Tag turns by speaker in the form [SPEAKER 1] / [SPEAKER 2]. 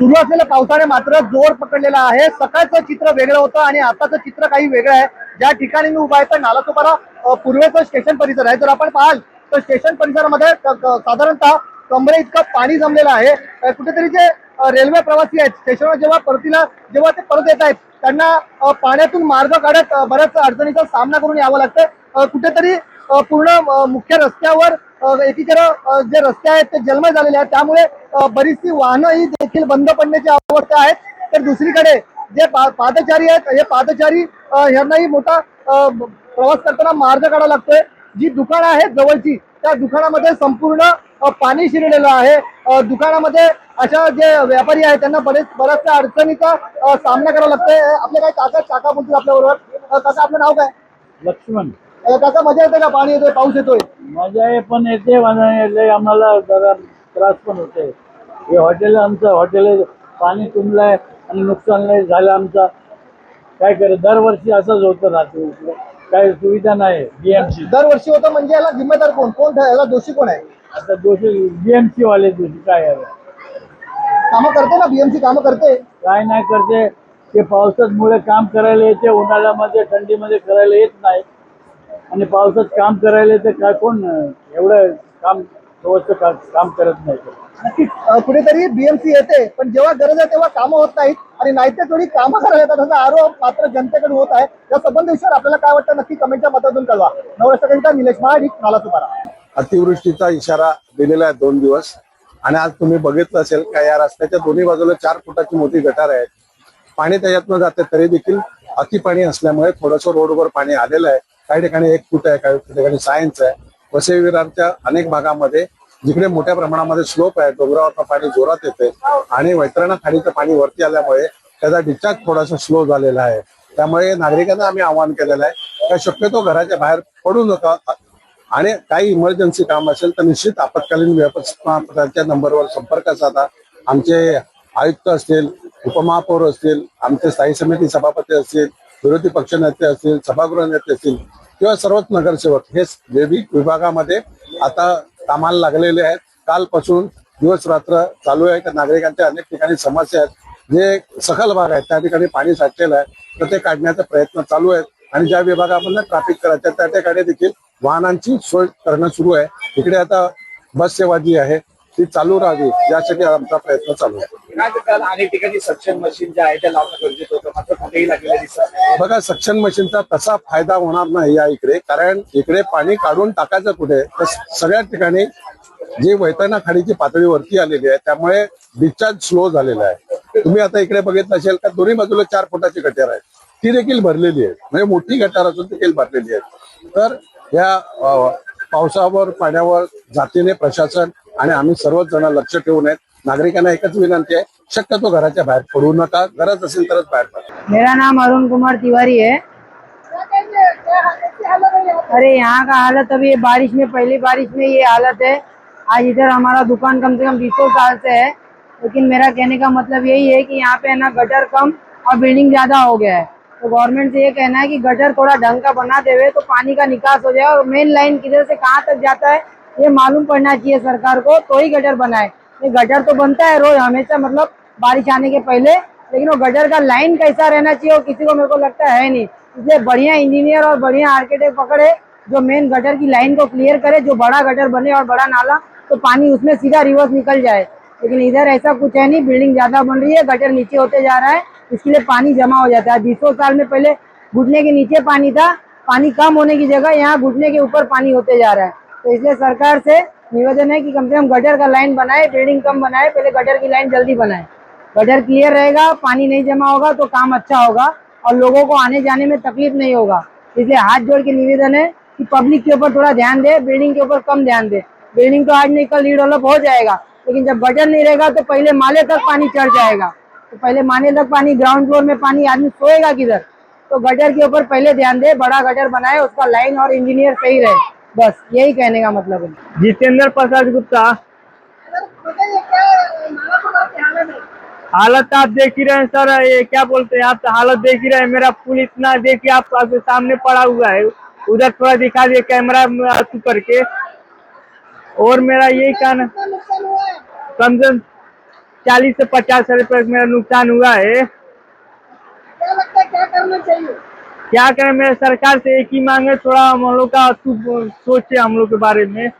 [SPEAKER 1] सुरू असलेल्या पावसाने मात्र जोर पकडलेला आहे। सकाळचं चित्र वेगळं होतं आणि आताचं चित्र काही वेगळं आहे। ज्या ठिकाणी मी उभा आहे तर नालासोपारा पूर्वेचं स्टेशन परिसर आहे। जर आपण पाहाल तर स्टेशन परिसरामध्ये साधारणतः कमरे इतकं पाणी जमलेलं आहे। कुठेतरी जे रेल्वे प्रवासी आहेत स्टेशनवर जेव्हा ते परत येत आहेत त्यांना पाण्यातून मार्ग काढत बऱ्याच अडचणीचा सामना करून यावं लागतं। कुठेतरी पूर्ण मुख्य रस्त्यावर एकीकडे जे रस्ते आहेत ते जलमय झालेले आहेत, त्यामुळे बरीचशी वाहनं ही देखील बंद पडण्याची अवस्था आहे। तर दुसरीकडे जे पादचारी आहेत हे पादचारी यांनाही मोठा प्रवास करताना मार्ग काढावा लागतोय। जी दुकानं आहेत जवळची त्या दुकानामध्ये संपूर्ण पाणी शिरलेलं आहे। दुकानामध्ये अशा जे व्यापारी आहेत त्यांना बऱ्याचशा अडचणीचा सामना करावा लागतोय। आपले काही काका बोलतील आपल्याबरोबर। काका आपलं नाव काय?
[SPEAKER 2] लक्ष्मण.
[SPEAKER 1] काका मजा येते का? पाणी येतोय, पाऊस येतोय?
[SPEAKER 2] मजा पण येते आम्हाला जरा त्रास पण होते। हे आमचं हॉटेल पाणी तुंबलंय आणि नुकसान नाही झालं आमचं। काय करत दरवर्षी असंच होतं राहते, काही सुविधा नाही। बीएमसी
[SPEAKER 1] दरवर्षी होतं म्हणजे याला जिम्मेदार कोण याला दोषी कोण आहे?
[SPEAKER 2] आता दोषी बीएमसी वाले दोषी काय आहे?
[SPEAKER 1] कामं करते ना बीएमसी, कामं करते?
[SPEAKER 2] काय नाही करते ते पावसामुळे काम करायला येते, उन्हाळ्यामध्ये थंडीमध्ये करायला येत नाही आणि पावसात काम करायला तर काय कोण एवढं काम काम करत नाही।
[SPEAKER 1] नक्कीच कुठेतरी बीएमसी येते पण जेव्हा गरज आहे तेव्हा कामं होत नाहीत आणि नाहीतर थोडी कामं करायला येतात असा आरोप मात्र जनतेकडून होत आहे। या संबंध विषयावर आपल्याला काय वाटतं नक्की कमेंटच्या माध्यमातून कळवा। नवराष्ट्रकरिता निलेश महाडिक, नालासोपारा।
[SPEAKER 3] अतिवृष्टीचा इशारा दिलेला आहे 2 दिवस आणि आज तुम्ही बघितलं असेल का या रस्त्याच्या दोन्ही बाजूला 4 फुटाची मोठी गटार आहे। पाणी त्याच्यातनं जाते तरी देखील अति पाणी असल्यामुळे थोडंसं रोडवर पाणी आलेलं आहे। काही ठिकाणी 1 फूट आहे, काही ठिकाणी 6 इंच आहे। वसई विरारच्या अनेक भागामध्ये जिकडे मोठ्या प्रमाणामध्ये स्लोप आहे डोंगरावरनं पाणी जोरात येते आणि वैतरणा खाडीचं पाणी वरती आल्यामुळे त्याचा डिस्चार्ज थोडासा स्लो झालेला आहे। त्यामुळे नागरिकांना आम्ही आवाहन केलेलं आहे की शक्यतो घराच्या बाहेर पडू नका आणि काही इमर्जन्सी काम असेल तर निश्चित आपत्कालीन व्यवस्थापनाच्या नंबरवर संपर्क साधा। आमचे आयुक्त असतील, उपमहापौर असतील, आमचे स्थायी समिती सभापती असतील, विरोधी पक्षनेते असतील, सभागृह नेते असतील किंवा सर्वच नगरसेवक हे विविध विभागामध्ये आता कामाला लागलेले आहेत। कालपासून दिवस रात्र चालू आहे की नागरिकांच्या अनेक ठिकाणी समस्या आहेत। जे सखल भाग आहेत त्या ठिकाणी पाणी साठलेलं आहे तर ते काढण्याचा प्रयत्न चालू आहेत आणि ज्या विभागामध्ये ट्रॅफिक करायचं त्या ठिकाणी देखील वाहनांची सोय करणं सुरू आहे। इकडे आता बस सेवा जी आहे ती चालू राहावी यासाठी आमचा प्रयत्न चालू आहे।
[SPEAKER 1] अनेक ठिकाणी सक्शन मशीन ज्या आहे त्या लावणं गरजेचं होतं मात्र कुठेही लागलेलं दिसत।
[SPEAKER 3] बघा सक्शन मशीनचा तसा फायदा होणार नाही या इकडे, कारण इकडे पाणी काढून टाकायचं कुठे तर सगळ्या ठिकाणी जी वैतरणा खाडीची पातळी वरती आलेली आहे त्यामुळे डिस्चार्ज स्लो झालेला आहे। तुम्ही आता इकडे बघितलं असेल का दोन्ही बाजूला 4 फुटाची गटार आहे, ती देखील भरलेली आहे। म्हणजे मोठी गटार असून देखील भरलेली आहे। तर या पावसावर पाण्यावर जातीने प्रशासन आणि आम्ही सर्वच जण लक्ष ठेवून आहेत। नागरिकांना एकच विनंती आहे शक्यतो घराच्या बाहेर पडू नका, गरज असेल तरच बाहेर पडा।
[SPEAKER 4] मेरा नाम अरुण कुमार तिवारी है। अरे यहाँ का हालत अभी बारिश में, पहली बारिश में ये हालत है। आज इधर हमारा दुकान कम से कम 20 साल से है, लेकिन मेरा कहने का मतलब यही है कि यहाँ पे ना गटर कम और बिल्डिंग ज्यादा हो गया है। तो गवर्नमेंट से ये कहना है कि गटर थोड़ा ढंग का बना देवे तो पानी का निकास हो जाए और मेन लाइन किधर से कहाँ तक जाता है ये मालूम पड़ना चाहिए सरकार को, तो ही गटर बनाए। ये गटर तो बनता है रोज हमेशा, मतलब बारिश आने के पहले, लेकिन वो गटर का लाइन कैसा रहना चाहिए वो किसी को मेरे को लगता है नहीं। इसलिए बढ़िया इंजीनियर और बढ़िया आर्किटेक्ट पकड़े जो मेन गटर की लाइन को क्लियर करे, जो बड़ा गटर बने और बड़ा नाला तो पानी उसमें सीधा रिवर्स निकल जाए। लेकिन इधर ऐसा कुछ है नहीं, बिल्डिंग ज्यादा बन रही है, गटर नीचे होते जा रहा है, इसके लिए पानी जमा हो जाता है। 20 साल में पहले घुटने के नीचे पानी था, पानी कम होने की जगह यहाँ घुटने के ऊपर पानी होते जा रहा है। तो इसलिए सरकार से निवेदन है कि कम से कम गटर का लाइन बनाए, बिल्डिंग कम बनाए, पहले गटर की लाइन जल्दी बनाए। गटर क्लियर रहेगा, पानी नहीं जमा होगा तो काम अच्छा होगा और लोगों को आने जाने में तकलीफ नहीं होगा। इसलिए हाथ जोड़ के निवेदन है कि पब्लिक के ऊपर थोड़ा ध्यान दे, बिल्डिंग के ऊपर कम ध्यान दे। बिल्डिंग तो आज नहीं कल रीडेवलप हो जाएगा, लेकिन जब गटर नहीं रहेगा तो पहले माले तक पानी चढ़ जाएगा। तो पहले माले तक पानी, ग्राउंड फ्लोर में पानी, आदमी सोएगा किधर? तो गटर के ऊपर पहले ध्यान दे, बड़ा गटर बनाए, उसका लाइन और इंजीनियर सही रहे, बस यही कहने का मतलब है।
[SPEAKER 2] जितेंद्र प्रसाद गुप्ता। हालत आप देख ही रहे हैं सर, ये क्या बोलते हैं, आप हालत देख ही रहे हैं। मेरा पुल इतना देखिए आपके सामने पड़ा हुआ है, उधर थोड़ा दिखा दिए कैमरा में करके। और मेरा यही कहना, कम से 40 से 50 रुपए मेरा नुकसान हुआ है।
[SPEAKER 1] क्या लगता है क्या करना चाहिए?
[SPEAKER 2] क्या करें, मेरे सरकार से एक ही मांग है, थोड़ा हम लोग का सोचे हम लोग के बारे में।